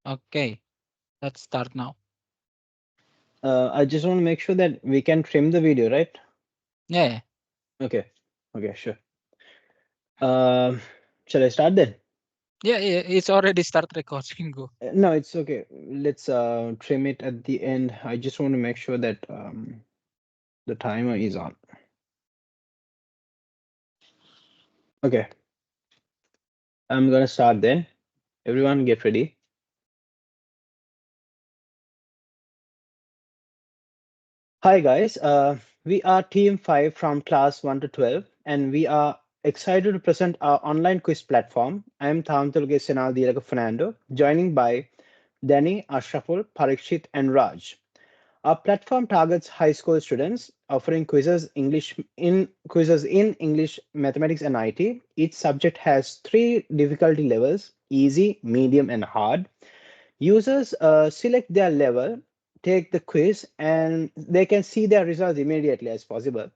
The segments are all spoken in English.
Okay, let's start now. I just want to make sure that we can trim the video, right? Yeah, yeah, Okay. Okay, sure. Um, shall I start then? yeah, yeah, it's already start recording. Go. No, it's okay. Let's trim it at the end. I just want to make sure that the timer is on. Okay, I'm gonna start then. Everyone get ready. Hi guys, we are Team 5 from class 1 to 12 and we are excited to present our online quiz platform. I am Thamtulge Senal Dilaga Fernando, joining by Danny, Ashraful, Parikshit and Raj. Our platform targets high school students, offering quizzes in English, mathematics, and IT. Each subject has three difficulty levels: easy, medium, and hard. Users select their level, take the quiz, and they can see their results immediately as possible,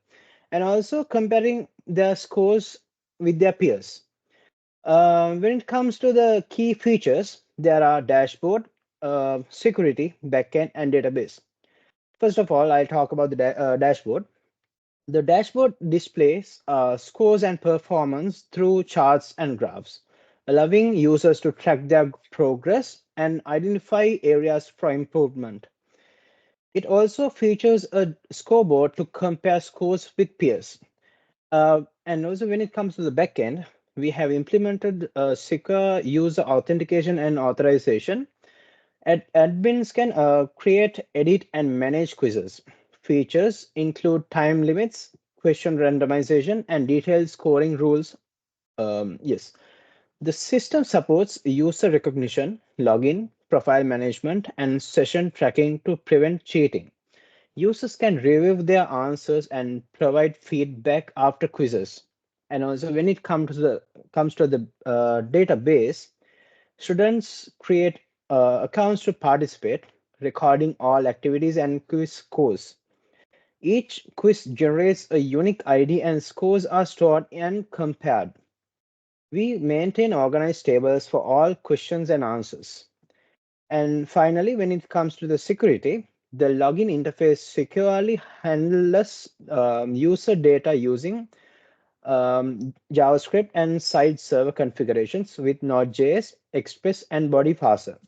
and also comparing their scores with their peers. When it comes to the key features, there are dashboard, security, backend, and database. First of all, I'll talk about the dashboard. The dashboard displays scores and performance through charts and graphs, allowing users to track their progress and identify areas for improvement. It also features a scoreboard to compare scores with peers. And also, when it comes to the backend, we have implemented secure user authentication and authorization. Admins can create, edit, and manage quizzes. Features include time limits, question randomization, and detailed scoring rules. Yes, the system supports user recognition, login, profile management, and session tracking to prevent cheating. Users can review their answers and provide feedback after quizzes. And also, when it comes to the database, students create accounts to participate, recording all activities and quiz scores. Each quiz generates a unique ID and scores are stored and compared. We maintain organized tables for all questions and answers. And finally, when it comes to the security, the login interface securely handles user data using JavaScript and site server configurations with Node.js, Express, and Body Parser.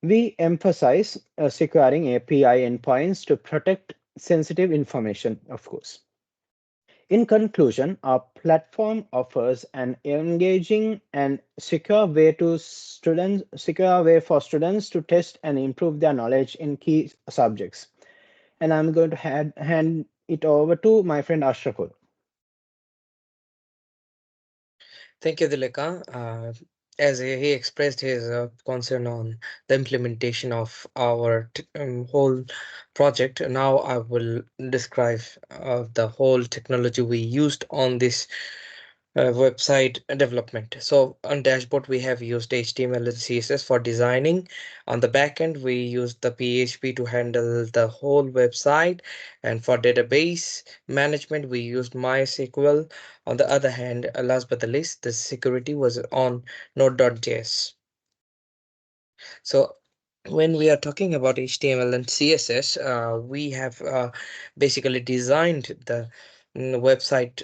We emphasize securing API endpoints to protect sensitive information, of course. In conclusion, our platform offers an engaging and secure way for students to test and improve their knowledge in key subjects. And I'm going to hand it over to my friend Ashraful. Thank you, Dileka. As he expressed his concern on the implementation of our whole project, now I will describe the whole technology we used on this website development. So on dashboard we have used HTML and CSS for designing. On the back end we used the PHP to handle the whole website, and for database management we used MySQL. On the other hand, last but the least, the security was on Node.js. So when we are talking about HTML and CSS, we have basically designed the website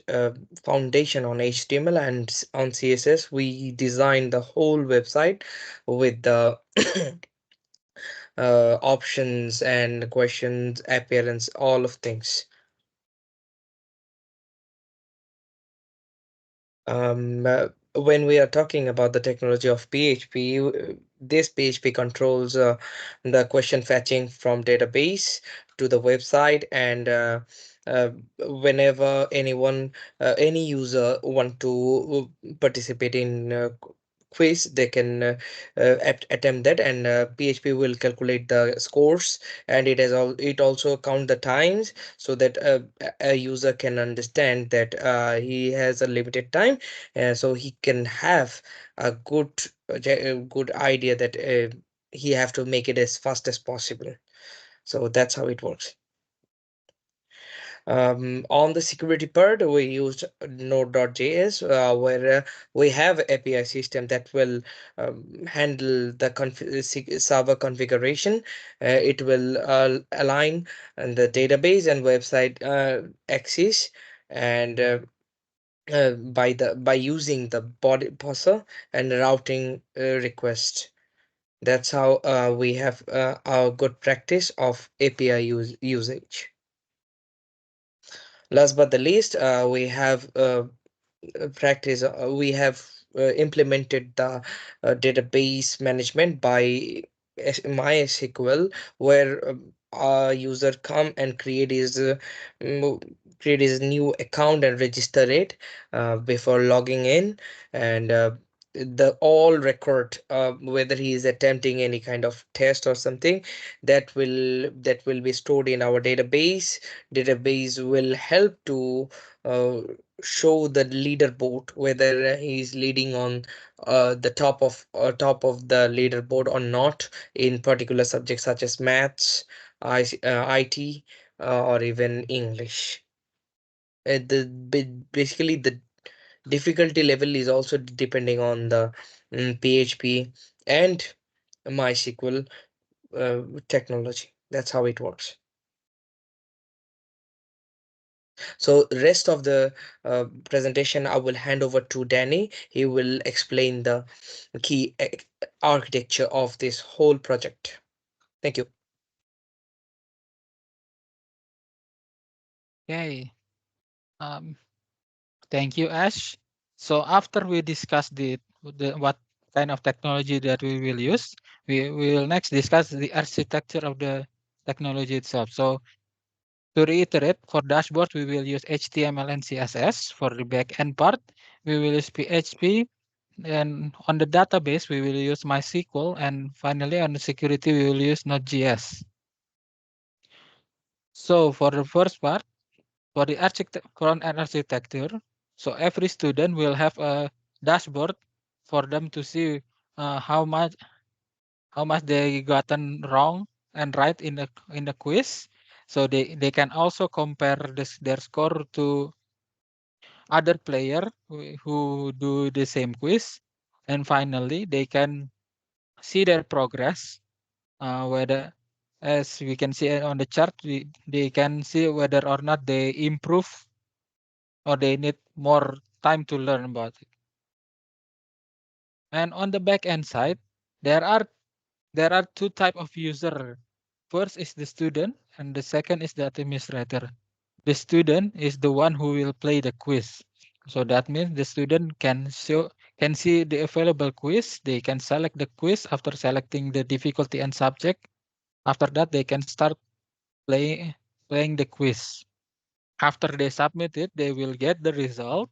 foundation on HTML, and on CSS we designed the whole website with the options and questions, appearance, all of things. When we are talking about the technology of PHP, this PHP controls the question fetching from database to the website, and uh, whenever any user want to participate in quiz, they can attempt that, and PHP will calculate the scores, and it also count the times, so that a user can understand that he has a limited time, so he can have a good idea that he have to make it as fast as possible. So that's how it works. On the security part, we used Node.js, where we have API system that will handle the server configuration. It will align the database and website access, and by using the body parser and routing request. That's how we have our good practice of API usage. Last but the least, we have practice we have implemented the database management by MySQL, where a user come and mo- create his new account and register it before logging in, and the all record, whether he is attempting any kind of test or something, that will be stored in our database will help to uh, show the leaderboard, whether he's leading on top of the leaderboard or not in particular subjects such as maths, IT, or even English. Basically the difficulty level is also depending on the PHP and MySQL technology. That's how it works. So rest of the presentation I will hand over to Danny. He will explain the key architecture of this whole project. Thank you. Okay. Um, Thank you, Ash. So after we discuss the what kind of technology that we will use, we will next discuss the architecture of the technology itself. So to reiterate, for dashboard, we will use HTML and CSS. For the backend part, we will use PHP. And on the database, we will use MySQL. And finally, on the security, we will use Node.js. So for the first part, for the front-end architecture, so every student will have a dashboard for them to see how much they gotten wrong and right in the quiz. So they can also compare their score to other player who do the same quiz. And finally, they can see their progress, whether, as we can see on the chart, they can see whether or not they improve or they need more time to learn about it. And on the back end side, there are there are two type of user. First is the student, and the second is the administrator. The student is the one who will play the quiz. So that means the student can see the available quiz. They can select the quiz after selecting the difficulty and subject. After that, they can start playing the quiz. After they submit it, they will get the result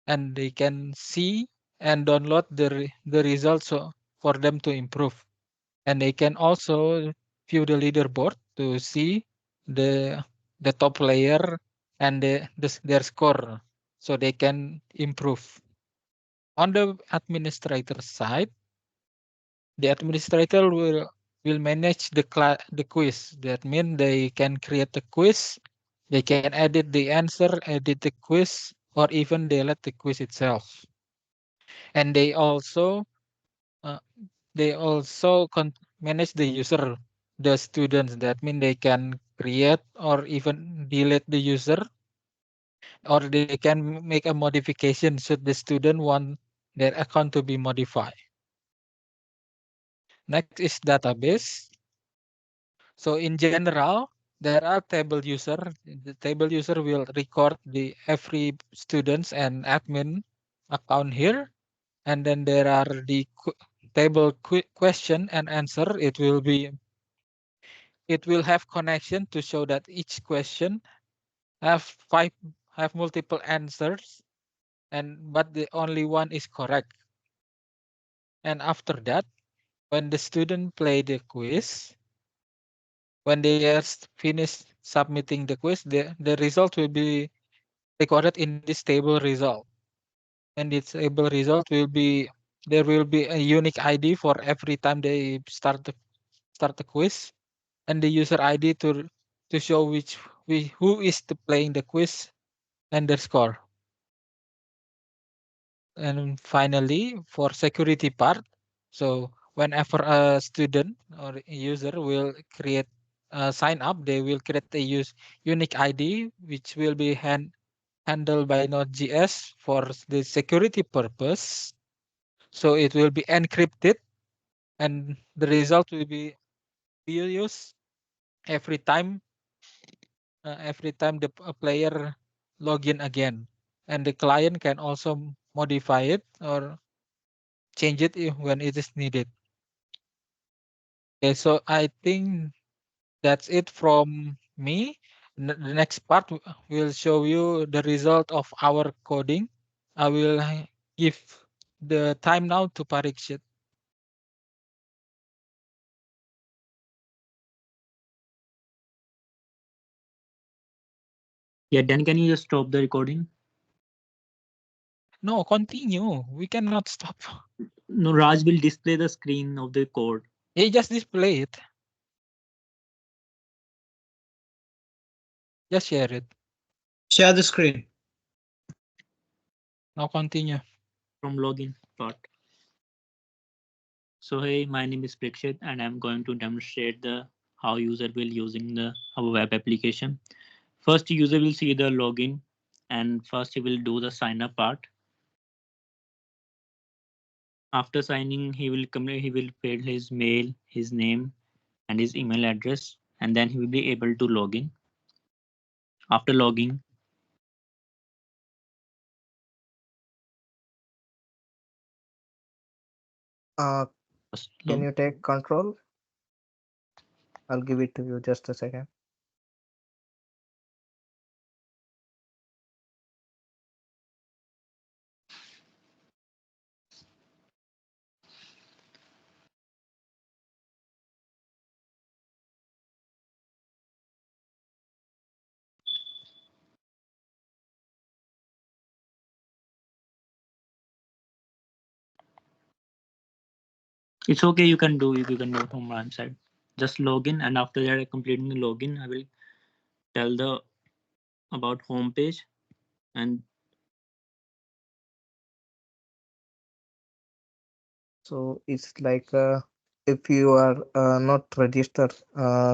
and they can see and download the results for them to improve. And they can also view the leaderboard to see the the top player and their score, so they can improve. On the administrator side, the administrator will manage the quiz. That means they can create the quiz, they can edit the answer, edit the quiz, or even delete the quiz itself. And uh, they also manage the user, the students. That means they can create or even delete the user, or they can make a modification should the student want their account to be modified. Next is database. So in general, there are table user. The table user will record the every students and admin account here. And then there are the table question and answer. It will have connection to show that each question have five have multiple answers, and but the only one is correct. And after that, when the student play the quiz, when they just finish submitting the quiz, the result will be recorded in this table result. And this table result will be there will be a unique ID for every time they start the quiz, and the user ID to show who is the playing the quiz and their score. And finally, for security part, so whenever a student or a user will create sign up, they will create a unique ID which will be handled by Node.js for the security purpose. So it will be encrypted, and the result will be used every time the player login again, and the client can also modify it or change it when it is needed. Okay, so I think that's it from me. The next part will show you the result of our coding. I will give the time now to Parikshit. Yeah, then can you just stop the recording? No, continue. We cannot stop. No, Raj will display the screen of the code. He just display it. Just share it. Share the screen. Now continue. From login part. So hey, my name is Prikshit and I'm going to demonstrate the how user will using the our web application. First user will see the login and first he will do the sign up part. After signing he will fill his mail, his name and his email address and then he will be able to log in. After logging, Uh, first can log. you take control? I'll give it to you just a second. It's okay, you can do from my side. Just log in and after that completing the login, I will tell the about home page and So it's like if you are not registered,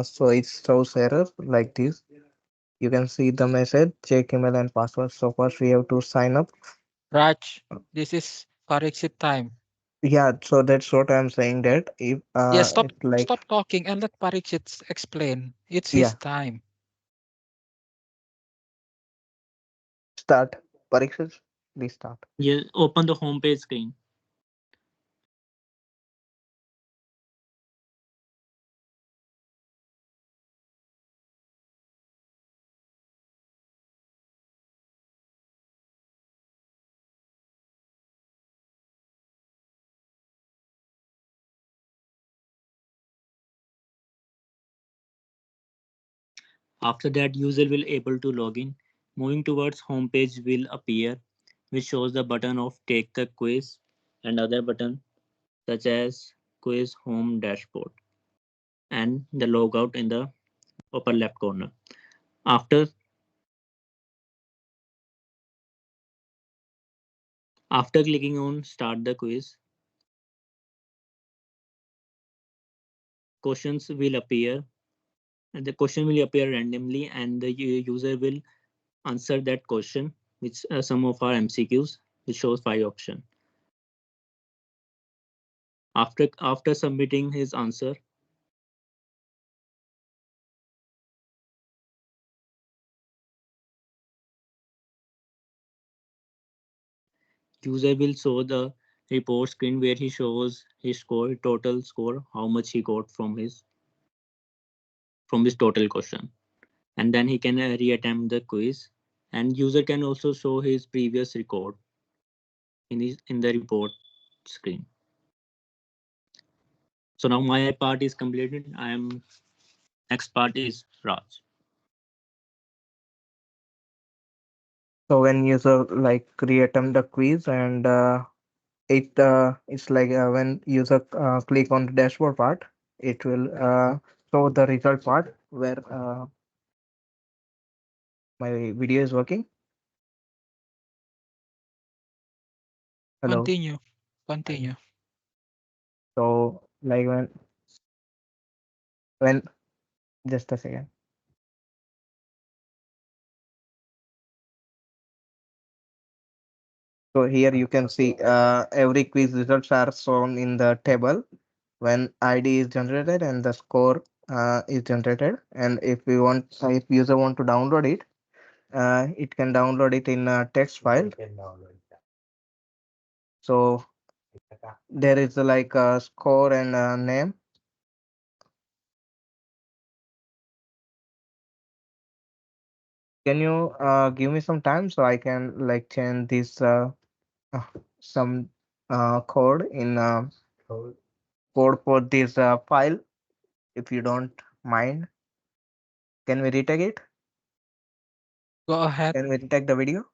so it shows error like this. You can see the message, check email and password. So first we have to sign up. Raj, this is Parikshit time. Yeah, so that's what I'm saying that if Yeah, it's like stop talking and let Parikshit explain. It's his yeah, time. start. Parikshit, please start. you open the home page screen. After that, user will able to log in. Moving towards home page will appear, which shows the button of take the quiz and other button such as quiz home dashboard and the logout in the upper left corner. After after clicking on start the quiz, questions will appear and the question will appear randomly and the user will answer that question, which some of our MCQs, which shows 5 options. After submitting his answer, user will show the report screen where he shows his score, total score, how much he got from his total question, and then he can reattempt the quiz. And user can also show his previous record in the report screen. So now my part is completed. I am next part is Raj. So when user like create the quiz and it's like when user click on the dashboard part, it will show the result part where My video is working. Hello. Continue. Continue. So like when just a second. So here you can see every quiz results are shown in the table when ID is generated and the score is generated. And if we want, if user want to download it, it can download it in a text file. So there is like a score and a name. Can you give me some time so I can like change this uh, some code in code for this file if you don't mind. Can we retake it? Go ahead. Can we retake the video?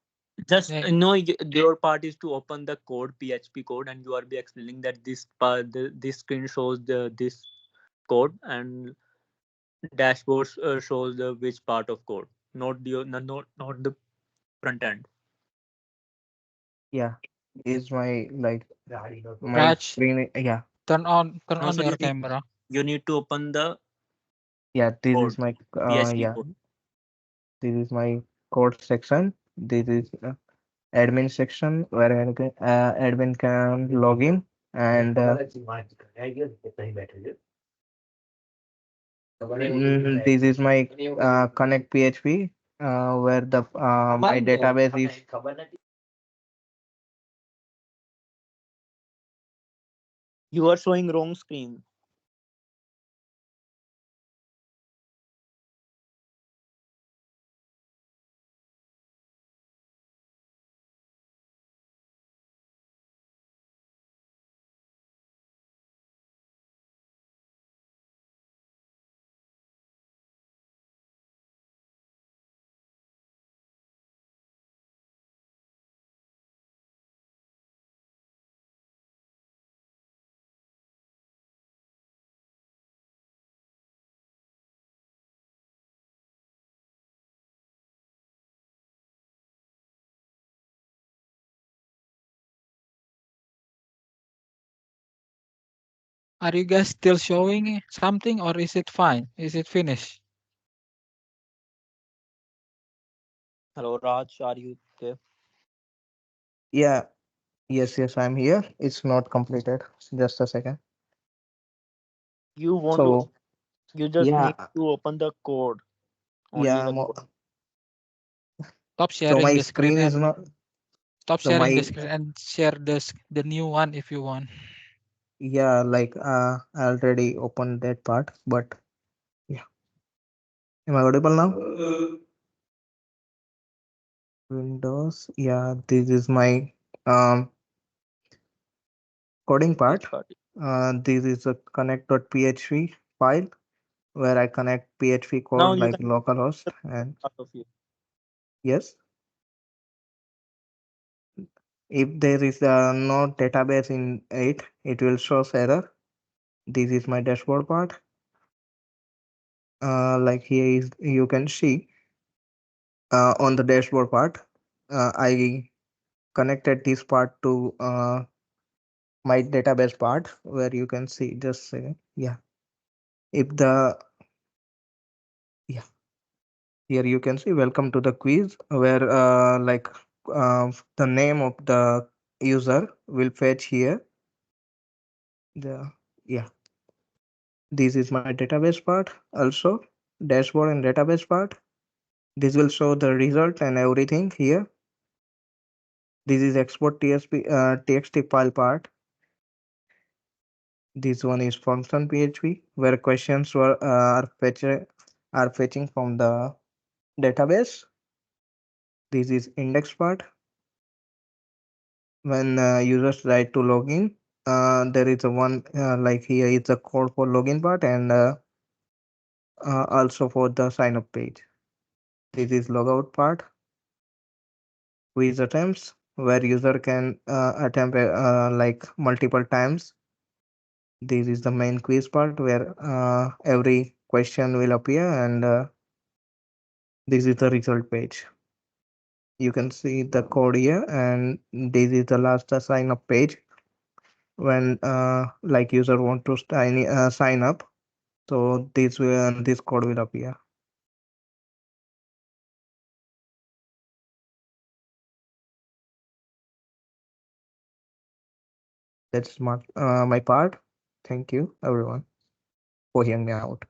Just Yeah. no, your part is to open the code, PHP code, and you are be explaining that this part, this screen shows the this code, and dashboard shows the which part of code, not the not the front end. Yeah, is my like my Raj, screen. Yeah, turn on Also, your camera. you need to open the yeah. This code, is my PHP yeah. code. This is my code section. This is admin section where admin can log in and this is my connect PHP where the my database is. You are showing wrong screen. Are you guys still showing something or is it fine? Is it finished? Hello, Raj. Are you there? Yeah, yes, I'm here. It's not completed. Just a second. You want to? So You just yeah, need to open the code. Only yeah. the code. Stop So sharing my the screen screen is and not. stop So sharing the my screen and share the new one if you want. yeah, like I already opened that part, but yeah. Am I audible now? Windows. Yeah, this is my um coding part. Which part? This is a connect.php file where I connect PHP Now code you like can localhost the and part of you. yes, if there is no database in it, it will show error. This is my dashboard part. Like here is you can see on the dashboard part. I connected this part to my database part where you can see just yeah. If the yeah here you can see welcome to the quiz where like the name of the user will fetch here the yeah this is my database part also dashboard and database part. This will show the result and everything here. This is export txt file part. This one is function php where questions are fetching from the database. This is index part when users try to log in. There is a one like here is a code for login part and also for the sign up page. This is logout part. Quiz attempts where user can attempt like multiple times. This is the main quiz part where every question will appear and This is the result page. You can see the code here, and this is the last sign up page when like user want to sign up. So this code will appear. That's my part. Thank you everyone for hearing me out.